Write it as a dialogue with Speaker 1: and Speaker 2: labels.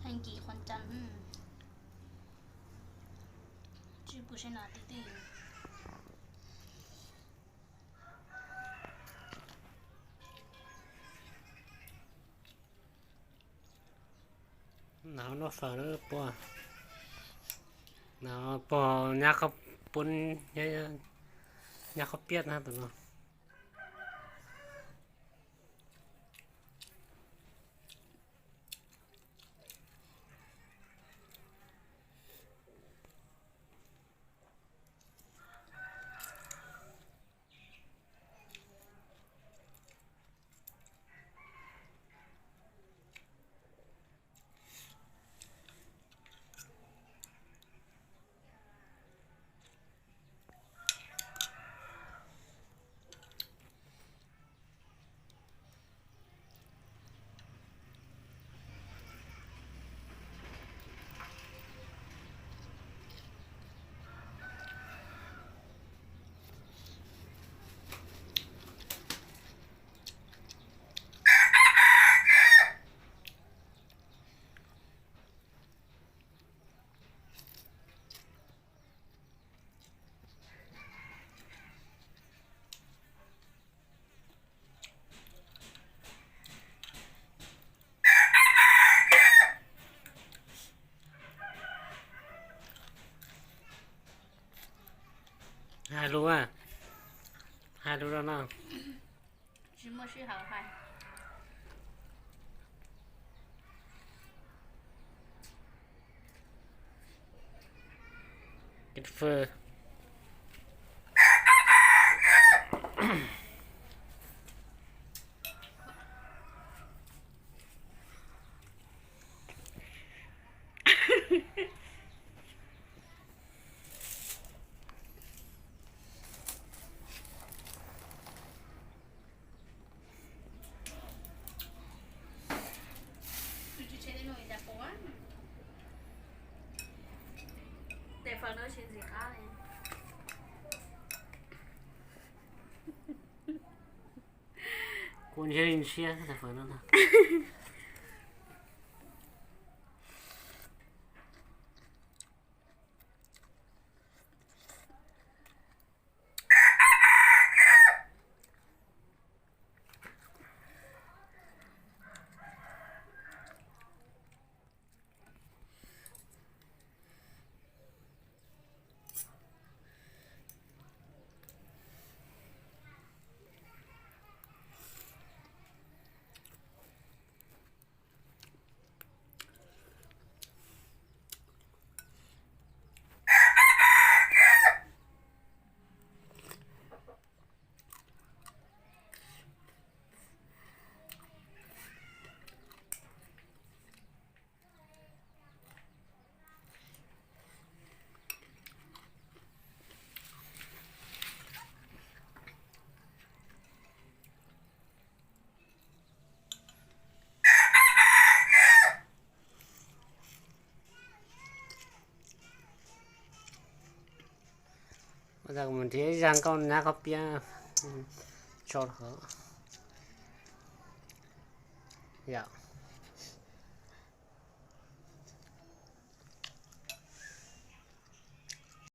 Speaker 1: Anh chị khoan chắn chứ bữa sẽ nào tí tí
Speaker 2: nào nó phở nó bò nào bò nhà khóc bún nhà khóc biết ha tụi nó hai lúa à hai lúa đó nào
Speaker 1: chứ mà sẽ hảo hay
Speaker 2: cái phơ
Speaker 1: chứ chế đến nồi đã quá để phần nữa chuyện gì khác này
Speaker 2: cuốn chơi xe cái phở nó nào bây giờ mình thấy răng con nhà khóc biết cho hở dạ